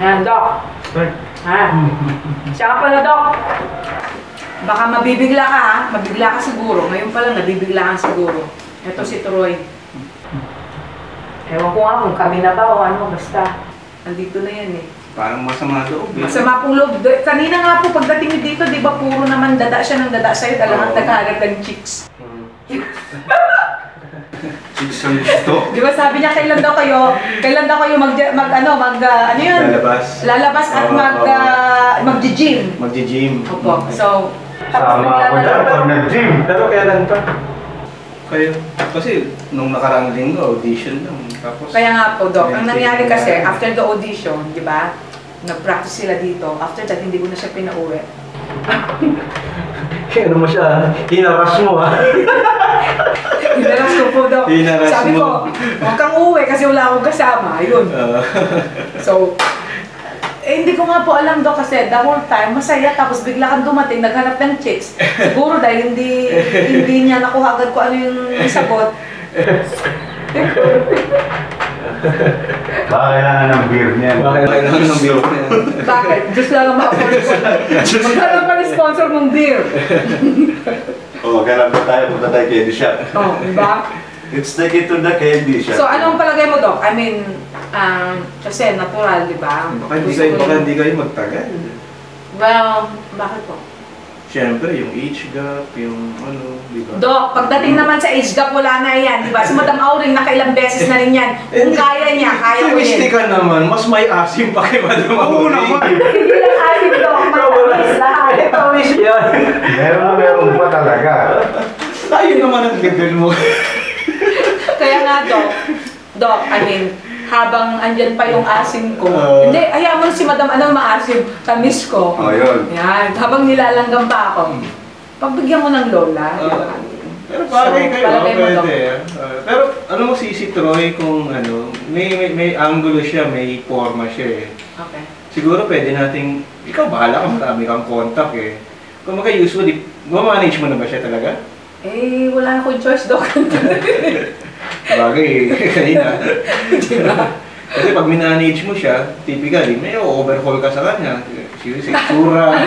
Ayan, Doc. Siya pala, Doc. Baka mabibigla ka ha. Mabigla ka siguro. Ngayon pa lang nabibiglaan siguro. Ito si Troy. Ewan ko nga kung kami na ba o ano. Basta. Andito na yan eh. Parang masama loob. Masama pong loob. Kanina nga po pagdating dito, di ba puro naman dada siya ng dada sa'yo. Talagang nagkaharap ng chicks. Chicks ang gusto. Di ba sabi niya kailan daw kayo ano yun? Lalabas at mag-gym. Mag-gym. Opo. So, sama ako dyan pag nag-gym. Pero kailan pa? Kayo. Kasi nung nakaraang linggo, audition lang. Tapos, kaya nga po, Doc. Ang nangyari kasi, after the audition, di ba? Nag-practice sila dito. After that, hindi ko na siya pinauwi. Ano mo siya? Hinaras mo ha? Hinaras ko po, Doc. Sabi ko, huwag kang uwi kasi wala akong kasama. Ayun. So, hindi ko nga po alam, Doc, kasi the whole time, masaya, tapos bigla kang dumating, naghanap ng chicks. Siguro dahil hindi niya nakuha agad ko ano yung sagot. Baka kailangan ng beer niyan. Bakit? Diyos lang ang ma-afford ko. Maghanap pa ng sponsor mong beer. Ganap na tayo, punta tayo candy shop. Diba? Let's take it to the candy shop. So, anong palagay mo, Doc? I mean, kasi natural, di ba? Baka hindi kayo magtagal. Well, bakit po? Siyempre, yung age gap, yung ano, di ba? Doc, pagdating naman sa age gap, wala na yan, di ba? Si Madam Auring, nakailang beses na rin yan. Kung kaya niya, kaya ko Optimistic ka naman, mas may asim pa kay Madam Auring. Oo naman. Hindi lang asim, Doc. Matamis lahat. Matamis yan. Meron pa talaga. Ayun naman ang level mo. Kaya nga, Doc, I mean, habang andyan pa yung asim ko, hindi, hayaan mo si Madam, ano maasim, tamis ko. Yun. Yan, habang nilalanggam pa ako. Pagbigyan mo ng lola, di ba? Pero bagay kayo, palagay mo, Doc. pwede. Pero ano mo si Troy kung ano, may angulo siya, may forma siya eh. Okay. Siguro pwede nating, ikaw bahala ka, marami kang contact eh. Kung usually, ma-manage mo na ba siya talaga? Eh, wala akong choice, Doc. Bagay, kanina. Diba? Kasi pag minanage mo siya, typically, may overhaul ka sa kanya. Sexura.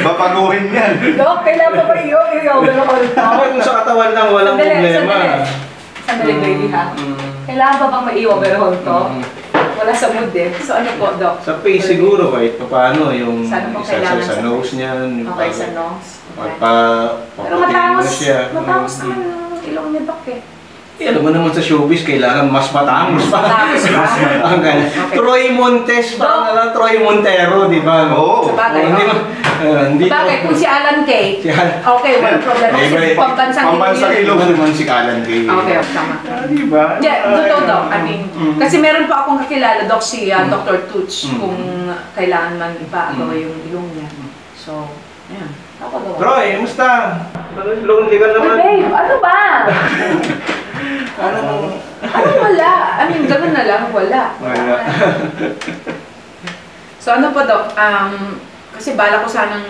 Bapaguhin yan. Doc, kailan pa ba i-overhaul ko? Kung sa katawan lang, walang problema. Sandali, baby ha? Kailangan pa bang ma-i-overhaul to? Wala sa mood eh. So ano po, Doc? Sa face siguro, kahit paano, yung kailangan sa nose niyan. Okay, sa nose. Pero matangos naman yung ilong niya, Doc eh. Alam mo naman sa showbiz, kailangan mas matangos pa. Matangos pa. Ang ganyan. Okay. Troy Montes, parang alam, Troy Montero, di ba? Oo. Sabagay, hindi bakit? Kung si Alan Kay, okay, walang problema. Kasi pambansang ilong naman si Alan Kay. Okay, tama. Di ba? Totoo, Doc. I mean, kasi meron pa akong kakilala, Doc, si Dr. Tuch, kung kailangan man ipaagawa yung ilong niya. So, ayan. Ako, Doc. Troy, musta? Lonely ka naman. Hey, babe, ano ba? Ano wala? I mean, ganun na lang, wala. So ano pa, Doc? Kasi bala ko sanang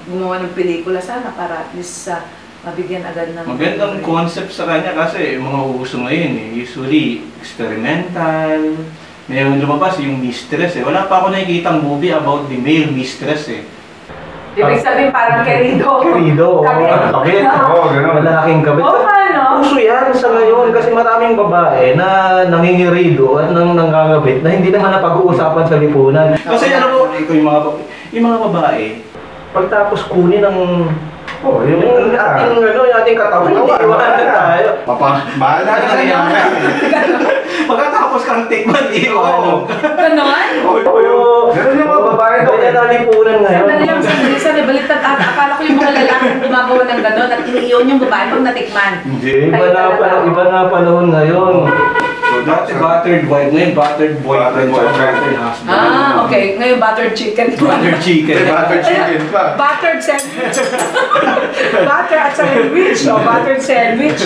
gumawa ng pelikula sana para at least mabigyan agad ng... Magandang concept sa kanya kasi mga uso ngayon eh. Usually, experimental. May lumabas yung mistress eh. Wala pa ako nakikitang movie about the male mistress eh. Ibig sabihin parang kerido. Kerido, kabit. Oo, gano'n. Malaking kabit. Oo, ano? Uso yan sa ngayon kasi maraming babae na nangingirido at nanggagabit na hindi naman napag-uusapan sa lipunan. Kasi yung mga babae, pagtapos kunin ng yung ating katawan, iiwanan na tayo. Bahala na kaya. Pagkatapos kang tikman, iiwanan ka. Ganon? Oo. Ganun yung mga babae doon. Kaya nalipunan ngayon. Sandali, baliktad ata. Akala ko yung mga lalaki gumagawa ng ganon at iniiyon yung babae pag natikman. Hindi, iba na panahon ngayon. So dati battered wife, ngayon battered boyfriend, battered husband. Okay. Ngayon buttered chicken. Battered chicken. Buttered chicken pa. Buttered sandwich. Butter at sandwich. Buttered sandwich.